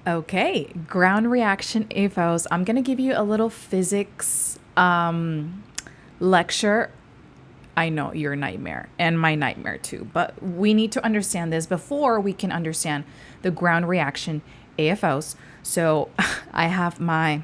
Okay, ground reaction AFOs. I'm going to give you a little physics lecture. I know your nightmare and my nightmare too, but we need to understand this before we can understand the ground reaction AFOs. So I have my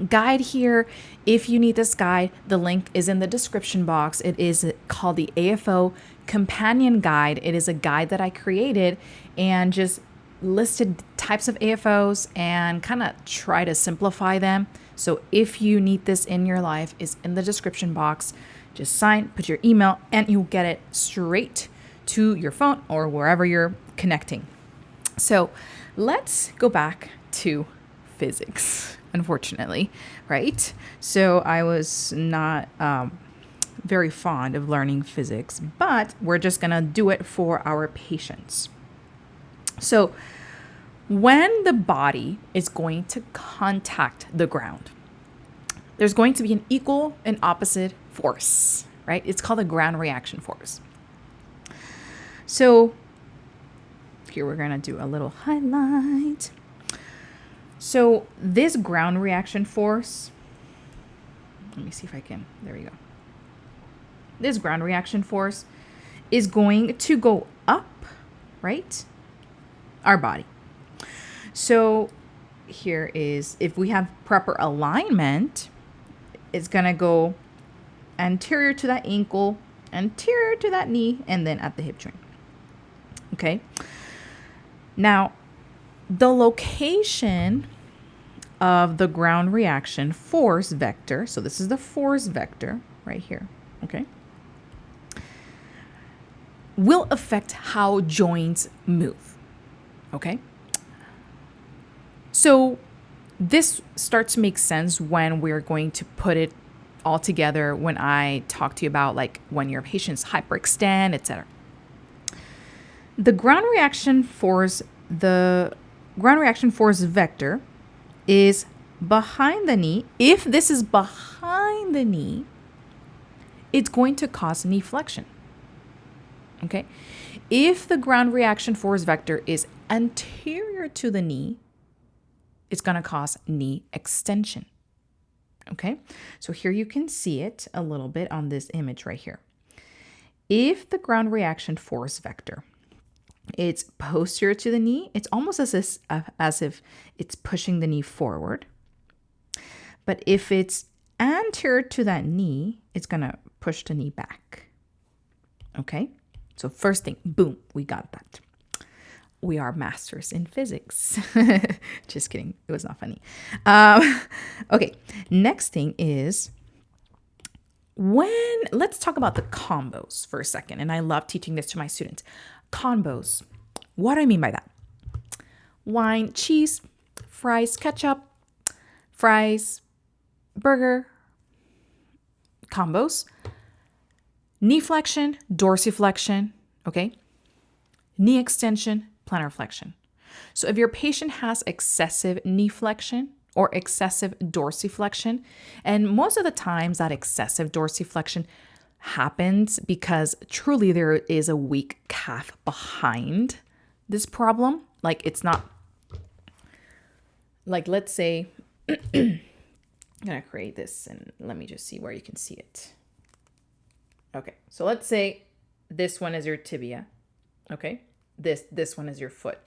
guide here. If you need this guide, the link is in the description box. It is called the AFO Companion Guide. It is a guide that I created and just listed types of AFOs and kind of try to simplify them. So if you need this in your life, is in the description box. Just sign, put your email, and you'll get it straight to your phone or wherever you're connecting. So let's go back to physics, unfortunately, right? So I was not very fond of learning physics, but we're just gonna do it for our patients. So when the body is going to contact the ground, there's going to be an equal and opposite force, right? It's called a ground reaction force. So here we're going to do a little highlight. So this ground reaction force, let me see if I can, there we go. This ground reaction force is going to go up, right? Our body. So here is, if we have proper alignment, it's going to go anterior to that ankle, anterior to that knee, and then at the hip joint. Okay. Now, the location of the ground reaction force vector, so this is the force vector right here, okay, will affect how joints move, okay? So this starts to make sense when we're going to put it all together when I talk to you about like when your patients hyperextend, etc. The ground reaction force vector is behind the knee. If this is behind the knee, it's going to cause knee flexion. Okay? If the ground reaction force vector is anterior to the knee, it's going to cause knee extension. Okay? So here you can see it a little bit on this image right here. If the ground reaction force vector it's posterior to the knee, it's almost as if it's pushing the knee forward. But if it's anterior to that knee, it's going to push the knee back. Okay? So first thing, boom, we got that. We are masters in physics. Just kidding. It was not funny. Okay, next thing is let's talk about the combos for a second. And I love teaching this to my students. Combos. What do I mean by that? Wine, cheese, fries, ketchup, fries, burger, combos. Knee flexion, dorsiflexion, okay? Knee extension, plantar flexion. So if your patient has excessive knee flexion or excessive dorsiflexion, and most of the times that excessive dorsiflexion happens because truly there is a weak calf behind this problem. Like it's not, like let's say, I'm gonna create this and let me just see where you can see it. Okay, so let's say this one is your tibia, okay? This one is your foot.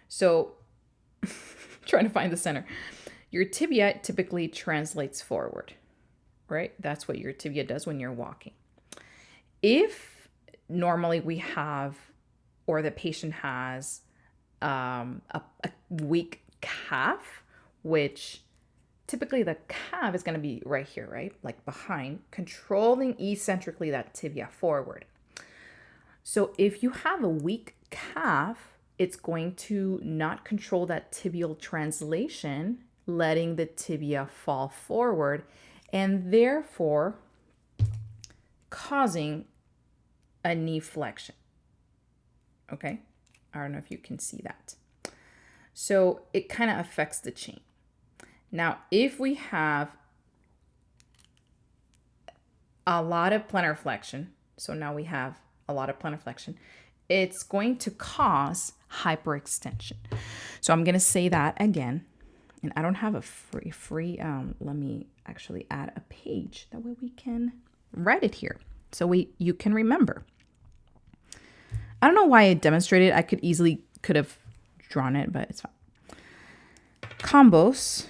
So trying to find the center. Your tibia typically translates forward, right? That's what your tibia does when you're walking. If normally we have, or the patient has a weak calf, which typically the calf is going to be right here, right? Like behind, controlling eccentrically that tibia forward. So if you have a weak calf, it's going to not control that tibial translation, letting the tibia fall forward, and therefore causing a knee flexion. Okay? I don't know if you can see that. So it kind of affects the chain. Now, if we have a lot of plantar flexion, so now we have a lot of plantar flexion, it's going to cause hyperextension. So I'm going to say that again. And I don't have a let me actually add a page. That way we can write it here. So you can remember. I don't know why I demonstrated. I could have drawn it, but it's fine. Combos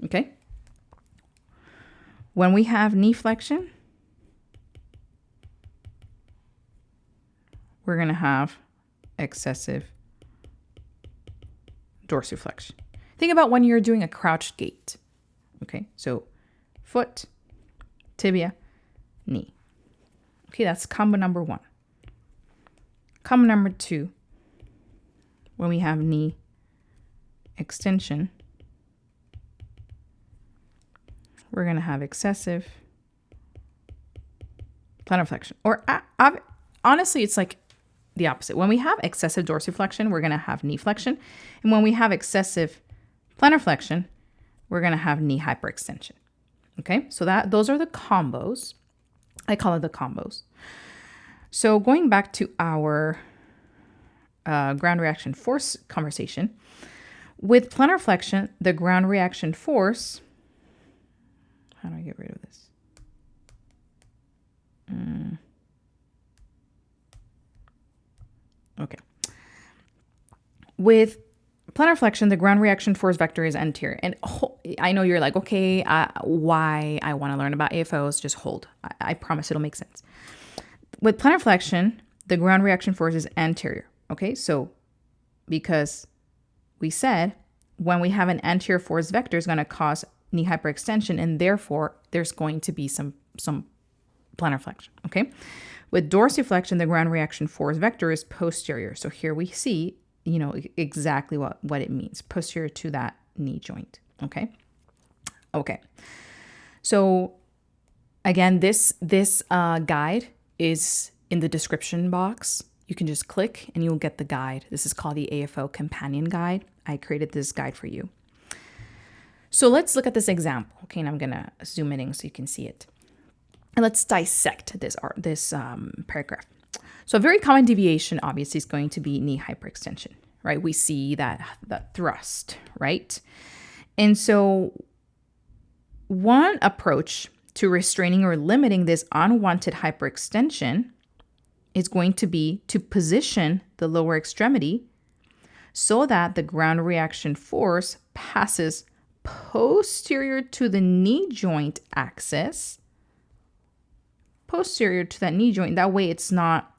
okay. When we have knee flexion, we're going to have excessive dorsiflexion. Think about when you're doing a crouched gait. Okay, so foot, tibia, knee. Okay, that's combo number 1. Combo number 2, when we have knee extension, we're going to have excessive plantar flexion. Or honestly, it's like the opposite. When we have excessive dorsiflexion, we're going to have knee flexion. And when we have excessive plantar flexion, we're going to have knee hyperextension. Okay, so those are the combos. I call it the combos. So going back to our ground reaction force conversation, with plantar flexion, the ground reaction force, how do I get rid of this? Okay. With plantar flexion, the ground reaction force vector is anterior. And I know you're like, okay, why I want to learn about AFOs, just hold. I promise it'll make sense. With plantar flexion, the ground reaction force is anterior. Okay, so because we said when we have an anterior force vector, it's going to cause knee hyperextension, and therefore there's going to be some plantar flexion. Okay, with dorsiflexion, the ground reaction force vector is posterior. So here we see, exactly what it means, posterior to that knee joint. Okay. So again, this guide is in the description box. You can just click and you'll get the guide. This is called the AFO Companion Guide. I created this guide for you. So let's look at this example. Okay, and I'm gonna zoom in so you can see it. And let's dissect this paragraph. So a very common deviation, obviously, is going to be knee hyperextension, right? We see that thrust, right? And so one approach to restraining or limiting this unwanted hyperextension is going to be to position the lower extremity so that the ground reaction force passes posterior to the knee joint axis, posterior to that knee joint. That way it's not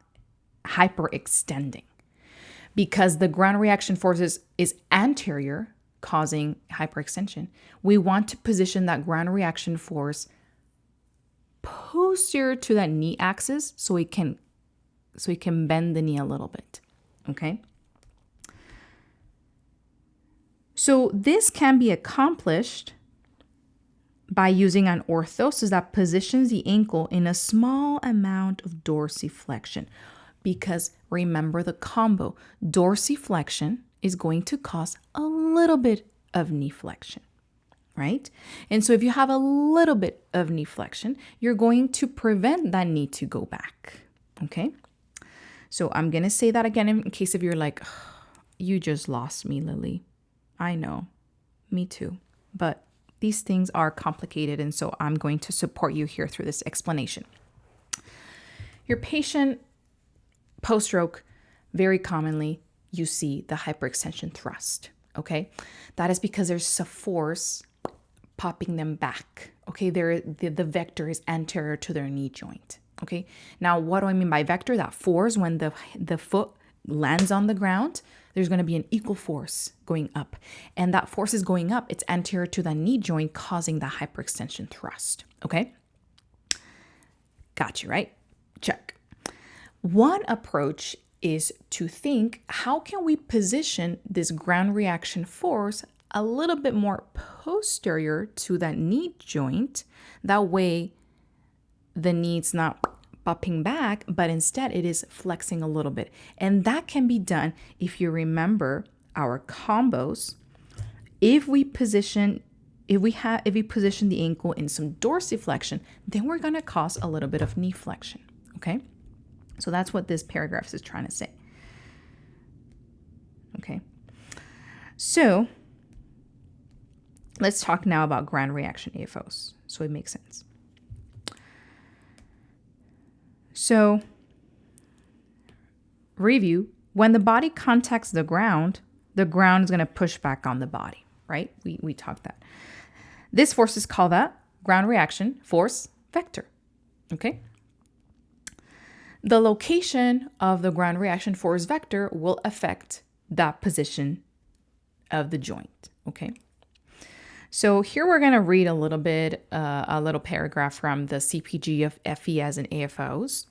hyperextending, because the ground reaction force is anterior, causing hyperextension. We want to position that ground reaction force posterior to that knee axis so it can bend the knee a little bit. Okay. So this can be accomplished by using an orthosis that positions the ankle in a small amount of dorsiflexion. Because remember the combo, dorsiflexion is going to cause a little bit of knee flexion, right? And so if you have a little bit of knee flexion, you're going to prevent that knee to go back, okay? So I'm going to say that again in case if you're like, you just lost me, Lily. I know, me too. But these things are complicated, and so I'm going to support you here through this explanation. Your patient post-stroke, very commonly, you see the hyperextension thrust, okay? That is because there's a force popping them back, okay? The vector is anterior to their knee joint, okay? Now, what do I mean by vector? That force, when the foot lands on the ground, there's going to be an equal force going up. And that force is going up. It's anterior to the knee joint, causing the hyperextension thrust. Okay? Got you, right? Check. One approach is to think, how can we position this ground reaction force a little bit more posterior to that knee joint? That way, the knee's not popping back, but instead it is flexing a little bit. And that can be done if you remember our combos. If we position if we position the ankle in some dorsiflexion, then we're going to cause a little bit of knee flexion. Okay. So that's what this paragraph is trying to say. Okay. So let's talk now about ground reaction AFOs, so it makes sense. So review, when the body contacts the ground is going to push back on the body, right? We talked that. This force is called that ground reaction force vector, okay? The location of the ground reaction force vector will affect that position of the joint, okay? So here we're going to read a little paragraph from the CPG of FES and AFOs.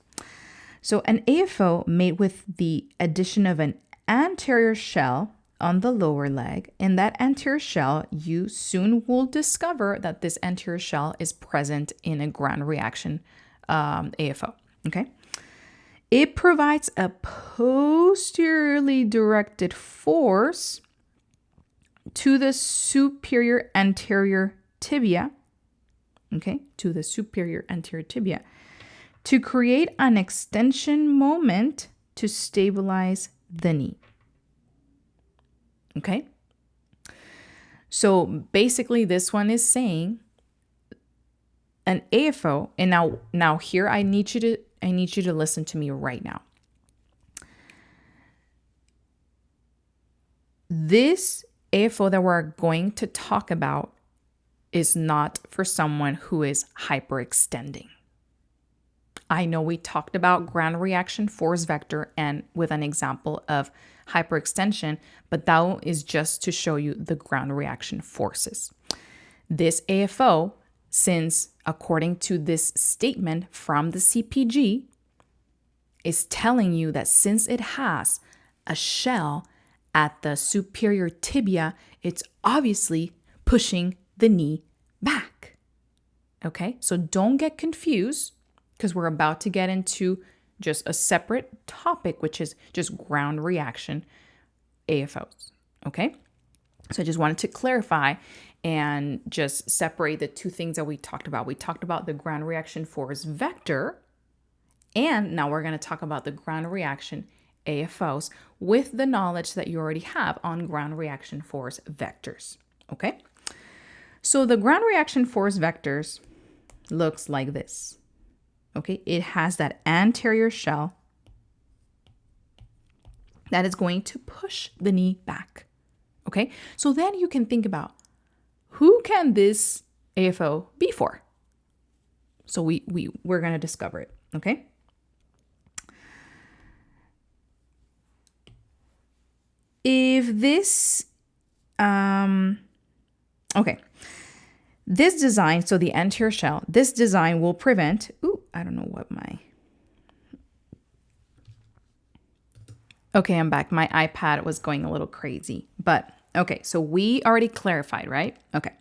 So an AFO made with the addition of an anterior shell on the lower leg, and that anterior shell, you soon will discover that this anterior shell is present in a ground reaction AFO, okay? It provides a posteriorly directed force to the superior anterior tibia, okay, to the superior anterior tibia, to create an extension moment to stabilize the knee. Okay? So basically this one is saying an AFO, and now here I need you to listen to me right now. This AFO that we're going to talk about is not for someone who is hyperextending. I know we talked about ground reaction force vector and with an example of hyperextension, but that is just to show you the ground reaction forces. This AFO, since according to this statement from the CPG, is telling you that since it has a shell at the superior tibia, it's obviously pushing the knee back. Okay, so don't get confused because we're about to get into just a separate topic, which is just ground reaction AFOs. Okay, so I just wanted to clarify and just separate the two things that we talked about. We talked about the ground reaction force vector, and now we're going to talk about the ground reaction AFOs with the knowledge that you already have on ground reaction force vectors. Okay, so the ground reaction force vectors looks like this. Okay, it has that anterior shell that is going to push the knee back. Okay, so then you can think about who can this AFO be for? So we're going to discover it. Okay. If this, this design, so the anterior shell, this design will prevent, I don't know what okay, I'm back. My iPad was going a little crazy, but okay, so we already clarified, right? Okay,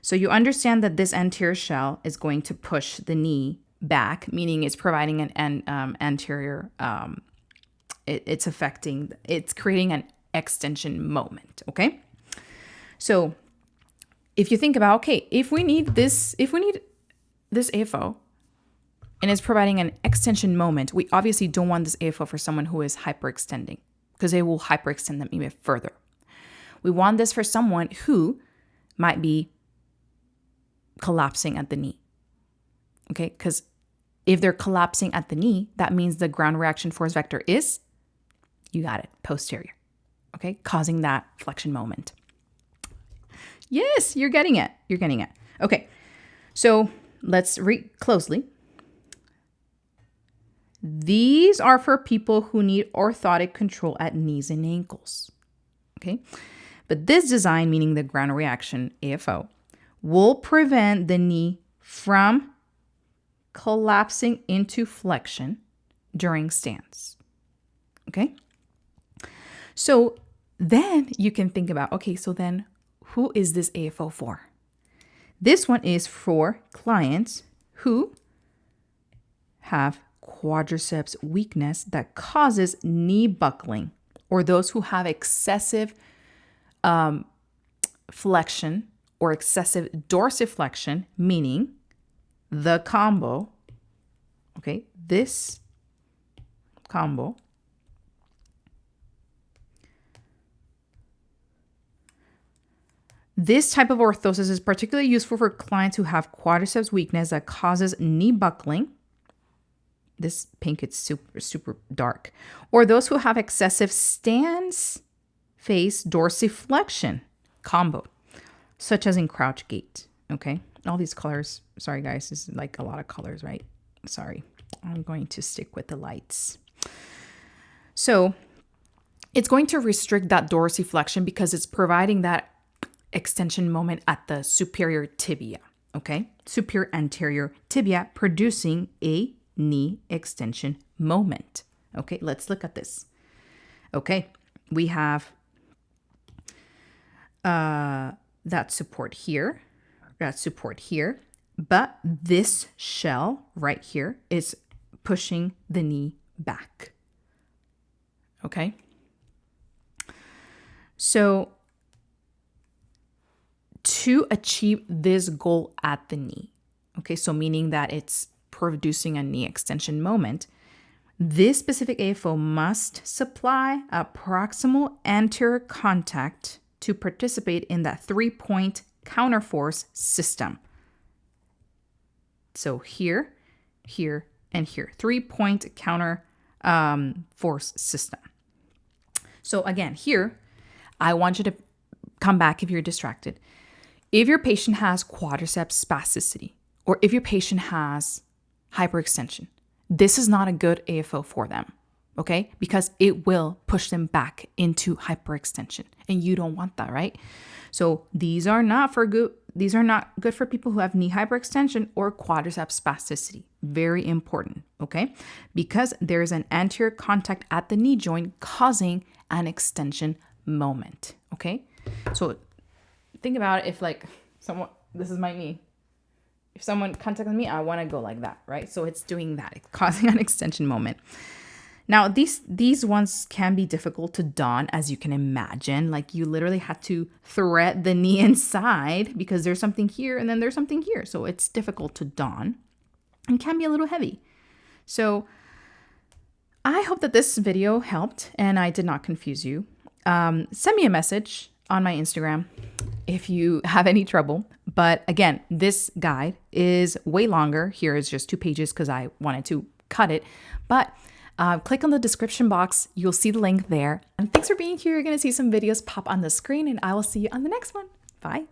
so you understand that this anterior shell is going to push the knee back, meaning it's providing an anterior, it's creating an extension moment, okay? So if you think about, okay, if we need this AFO and it's providing an extension moment, we obviously don't want this AFO for someone who is hyperextending because it will hyperextend them even further. We want this for someone who might be collapsing at the knee, okay? Because if they're collapsing at the knee, that means the ground reaction force vector is, you got it, posterior. Okay, causing that flexion moment. Yes, you're getting it. Okay, so let's read closely. These are for people who need orthotic control at knees and ankles. Okay, but this design, meaning the ground reaction AFO, will prevent the knee from collapsing into flexion during stance. Okay. So then you can think about, okay, so then who is this AFO for? This one is for clients who have quadriceps weakness that causes knee buckling, or those who have excessive flexion or excessive dorsiflexion, meaning the combo, okay, this combo This type of orthosis is particularly useful for clients who have quadriceps weakness that causes knee buckling. This pink is super dark. Or those who have excessive stance face dorsiflexion combo, such as in crouch gait. Okay, all these colors. Sorry guys, this is like a lot of colors, right? Sorry, I'm going to stick with the lights. So it's going to restrict that dorsiflexion because it's providing that extension moment at the superior tibia, okay? Superior anterior tibia producing a knee extension moment. Okay, let's look at this. Okay, we have that support here, but this shell right here is pushing the knee back. Okay, so to achieve this goal at the knee, okay, so meaning that it's producing a knee extension moment, this specific AFO must supply a proximal anterior contact to participate in that 3-point counterforce system. So here, here, and here, 3-point counter force system. So again, here, I want you to come back if you're distracted. If your patient has quadriceps spasticity, or if your patient has hyperextension, this is not a good AFO for them, okay? Because it will push them back into hyperextension, and you don't want that, right? So these are not good for people who have knee hyperextension or quadriceps spasticity. Very important, okay? Because there is an anterior contact at the knee joint causing an extension moment, okay? So think about it, if like someone, this is my knee. If someone contacts me, I want to go like that, right? So it's doing that. It's causing an extension moment. Now, these ones can be difficult to don, as you can imagine. Like you literally have to thread the knee inside because there's something here and then there's something here. So it's difficult to don and can be a little heavy. So I hope that this video helped and I did not confuse you. Send me a message on my Instagram if you have any trouble. But again, this guide is way longer. Here is just 2 pages because I wanted to cut it. But click on the description box. You'll see the link there. And thanks for being here. You're going to see some videos pop on the screen and I will see you on the next one. Bye.